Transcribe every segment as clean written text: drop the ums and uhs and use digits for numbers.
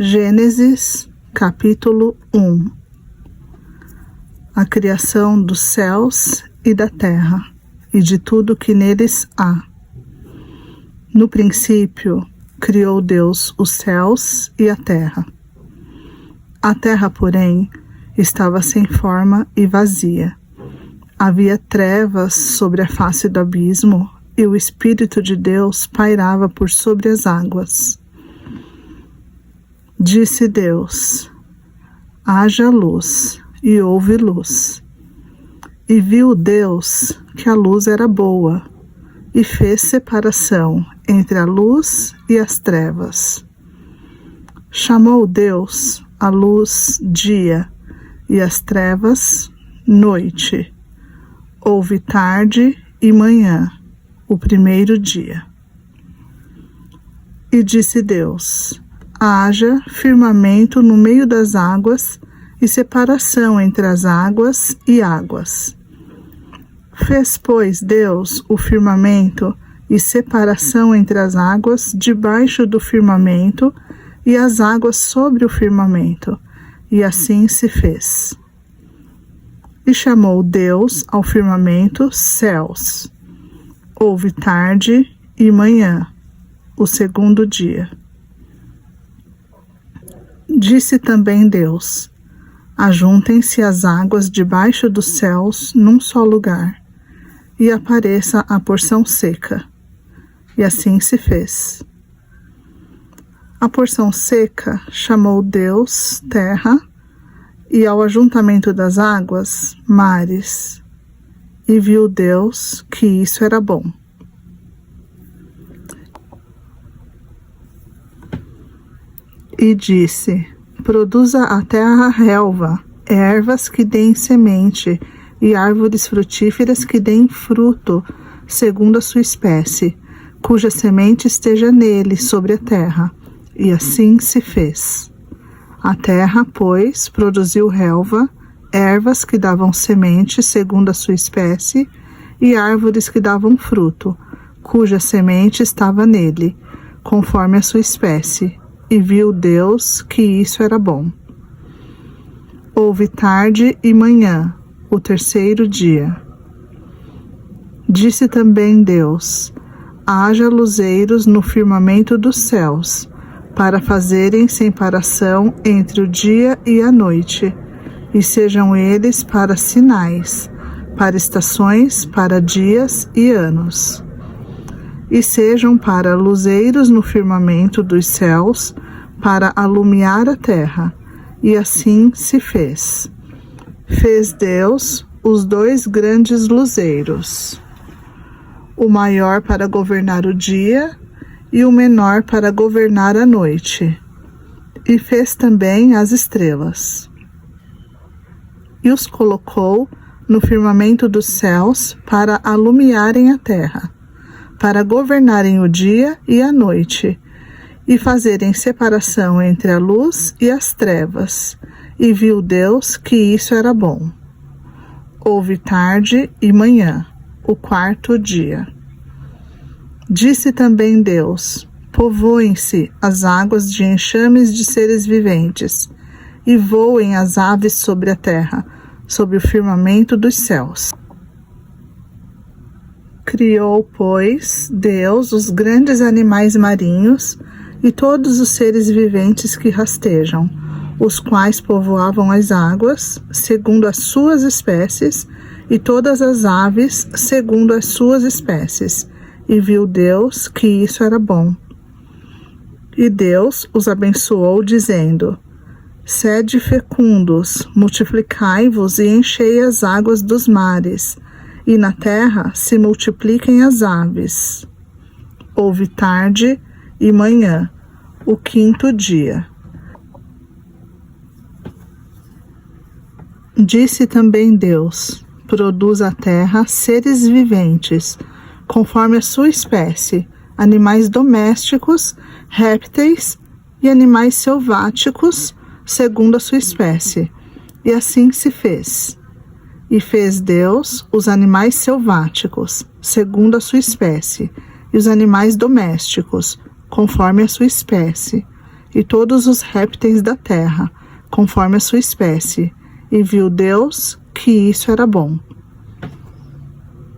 Gênesis, capítulo 1. A criação dos céus e da terra, e de tudo que neles há. No princípio, criou Deus os céus e a terra. A terra, porém, estava sem forma e vazia. Havia trevas sobre a face do abismo, e o Espírito de Deus pairava por sobre as águas. Disse Deus: haja luz, e houve luz. E viu Deus que a luz era boa, e fez separação entre a luz e as trevas. Chamou Deus a luz dia, e as trevas noite. Houve tarde e manhã, o primeiro dia. E disse Deus: haja firmamento no meio das águas e separação entre as águas e águas. Fez, pois, Deus o firmamento e separação entre as águas debaixo do firmamento e as águas sobre o firmamento, e assim se fez. E chamou Deus ao firmamento céus. Houve tarde e manhã, o segundo dia. Disse também Deus: ajuntem-se as águas debaixo dos céus num só lugar, e apareça a porção seca. E assim se fez. A porção seca chamou Deus terra, e ao ajuntamento das águas, mares. E viu Deus que isso era bom. E disse: produza a terra relva, ervas que deem semente, e árvores frutíferas que deem fruto, segundo a sua espécie, cuja semente esteja nele sobre a terra. E assim se fez. A terra, pois, produziu relva, ervas que davam semente segundo a sua espécie, e árvores que davam fruto, cuja semente estava nele, conforme a sua espécie. E viu Deus que isso era bom. Houve tarde e manhã, o terceiro dia. Disse também Deus: haja luzeiros no firmamento dos céus, para fazerem separação entre o dia e a noite, e sejam eles para sinais, para estações, para dias e anos. E sejam para luzeiros no firmamento dos céus, para alumiar a terra. E assim se fez. Fez Deus os dois grandes luzeiros, o maior para governar o dia, e o menor para governar a noite. E fez também as estrelas. E os colocou no firmamento dos céus para alumiarem a terra, para governarem o dia e a noite, e fazerem separação entre a luz e as trevas. E viu Deus que isso era bom. Houve tarde e manhã, o quarto dia. Disse também Deus: povoem-se as águas de enxames de seres viventes, e voem as aves sobre a terra, sobre o firmamento dos céus. Criou, pois, Deus os grandes animais marinhos e todos os seres viventes que rastejam, os quais povoavam as águas, segundo as suas espécies, e todas as aves, segundo as suas espécies. E viu Deus que isso era bom. E Deus os abençoou, dizendo: sede fecundos, multiplicai-vos e enchei as águas dos mares, e na terra se multipliquem as aves. Houve tarde e manhã, o quinto dia. Disse também Deus: produz a terra seres viventes, conforme a sua espécie, animais domésticos, répteis e animais selváticos, segundo a sua espécie. E assim se fez. E fez Deus os animais selváticos, segundo a sua espécie, e os animais domésticos, conforme a sua espécie. e todos os répteis da terra, conforme a sua espécie, e viu Deus que isso era bom.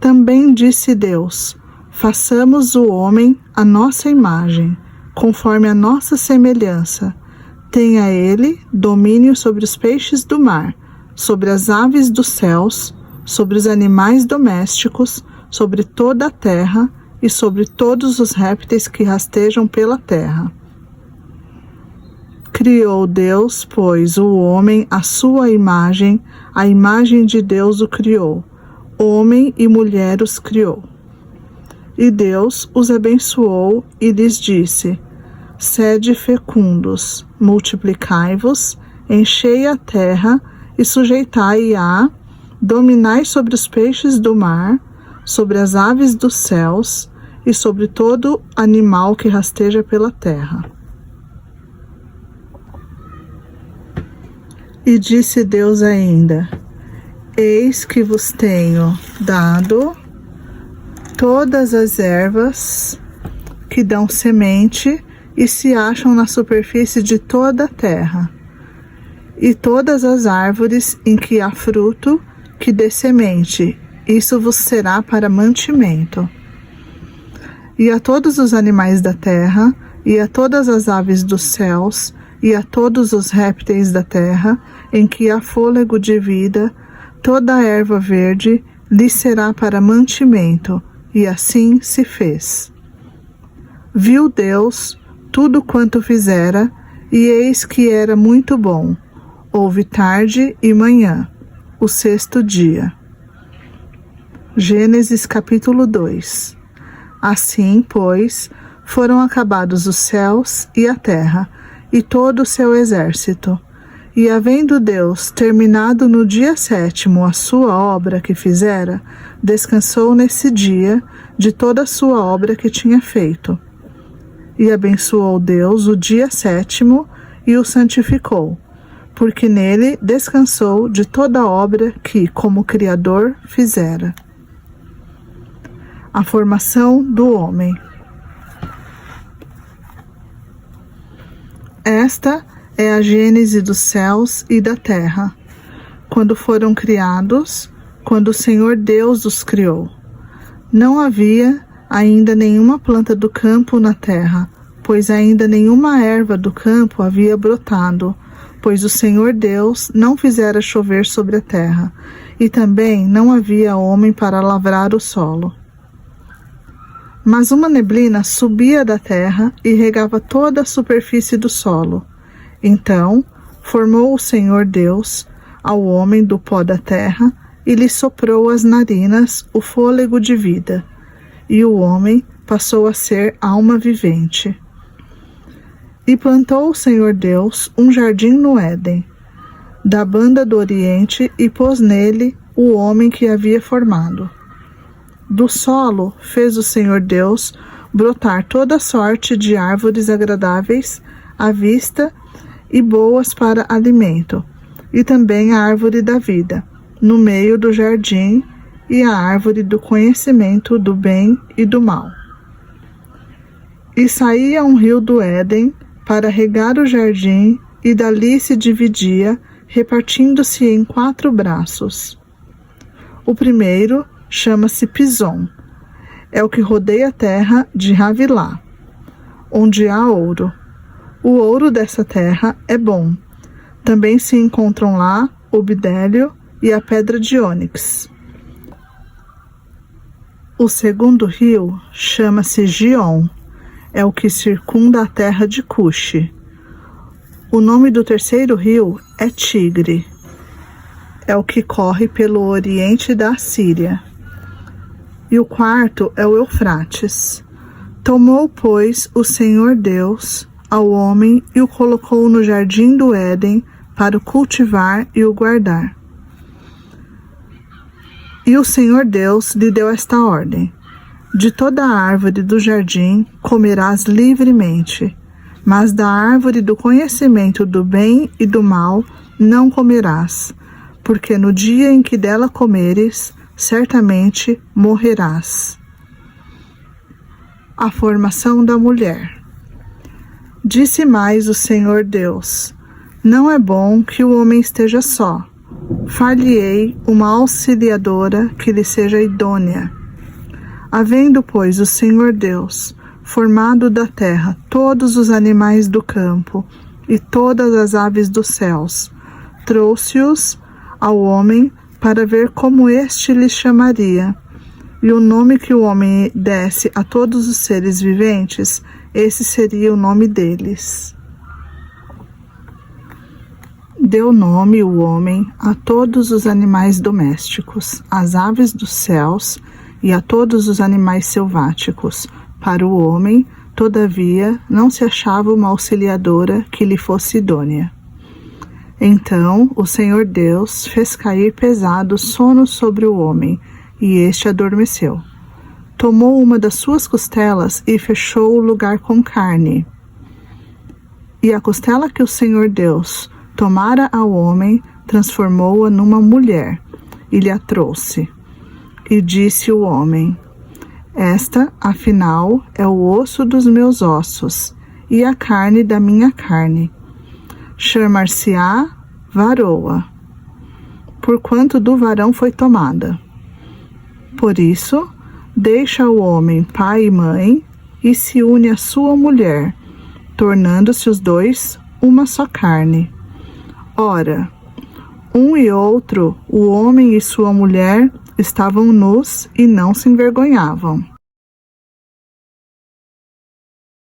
Também disse Deus: façamos o homem à nossa imagem, conforme a nossa semelhança. Tenha ele domínio sobre os peixes do mar, sobre as aves dos céus, sobre os animais domésticos, sobre toda a terra e sobre todos os répteis que rastejam pela terra. Criou Deus, pois, o homem à sua imagem, a imagem de Deus o criou, homem e mulher os criou. E Deus os abençoou e lhes disse: sede fecundos, multiplicai-vos, enchei a terra e sujeitai-a, dominai sobre os peixes do mar, sobre as aves dos céus e sobre todo animal que rasteja pela terra. E disse Deus ainda: eis que vos tenho dado todas as ervas que dão semente e se acham na superfície de toda a terra, e todas as árvores em que há fruto que dê semente, isso vos será para mantimento. E a todos os animais da terra, e a todas as aves dos céus, e a todos os répteis da terra, em que há fôlego de vida, toda a erva verde lhe será para mantimento, e assim se fez. Viu Deus tudo quanto fizera, e eis que era muito bom. Houve tarde e manhã, o sexto dia. Gênesis capítulo 2. Assim, pois, foram acabados os céus e a terra, e todo o seu exército. E havendo Deus terminado no dia sétimo a sua obra que fizera, descansou nesse dia de toda a sua obra que tinha feito. E abençoou Deus o dia sétimo e o santificou, porque nele descansou de toda a obra que, como Criador, fizera. A formação do homem. Esta é a gênese dos céus e da terra, quando foram criados, quando o Senhor Deus os criou. Não havia ainda nenhuma planta do campo na terra, pois ainda nenhuma erva do campo havia brotado, pois o Senhor Deus não fizera chover sobre a terra, e também não havia homem para lavrar o solo. Mas uma neblina subia da terra e regava toda a superfície do solo. Então formou o Senhor Deus ao homem do pó da terra e lhe soprou às narinas o fôlego de vida, e o homem passou a ser alma vivente. E plantou o Senhor Deus um jardim no Éden, da banda do Oriente, e pôs nele o homem que havia formado. Do solo fez o Senhor Deus brotar toda sorte de árvores agradáveis à vista e boas para alimento, e também a árvore da vida, no meio do jardim, e a árvore do conhecimento do bem e do mal. E saía um rio do Éden para regar o jardim, e dali se dividia, repartindo-se em 4 braços. O primeiro chama-se Pison, é o que rodeia a terra de Havilá, onde há ouro. O ouro dessa terra é bom. Também se encontram lá o bidélio e a pedra de ônix. O segundo rio chama-se Gion, é o que circunda a terra de Cuxi. O nome do terceiro rio é Tigre, é o que corre pelo oriente da Assíria. E o quarto é o Eufrates. Tomou, pois, o Senhor Deus ao homem e o colocou no jardim do Éden para o cultivar e o guardar. E o Senhor Deus lhe deu esta ordem: de toda a árvore do jardim comerás livremente, mas da árvore do conhecimento do bem e do mal não comerás, porque no dia em que dela comeres, certamente morrerás. A formação da mulher. Disse mais o Senhor Deus: não é bom que o homem esteja só. Far-lhe-ei uma auxiliadora que lhe seja idônea. Havendo, pois, o Senhor Deus formado da terra todos os animais do campo e todas as aves dos céus, trouxe-os ao homem para ver como este lhe chamaria. E o nome que o homem desse a todos os seres viventes, esse seria o nome deles. Deu nome o homem a todos os animais domésticos, às aves dos céus e a todos os animais selváticos. Para o homem, todavia, não se achava uma auxiliadora que lhe fosse idônea. Então o Senhor Deus fez cair pesado sono sobre o homem, e este adormeceu. Tomou uma das suas costelas e fechou o lugar com carne. E a costela que o Senhor Deus tomara ao homem, transformou-a numa mulher, e lhe a trouxe. E disse o homem: esta, afinal, é o osso dos meus ossos, e a carne da minha carne. Chamar-se-á varoa, porquanto do varão foi tomada. Por isso, deixa o homem pai e mãe, e se une à sua mulher, tornando-se os dois uma só carne. Ora, um e outro, o homem e sua mulher, estavam nus e não se envergonhavam.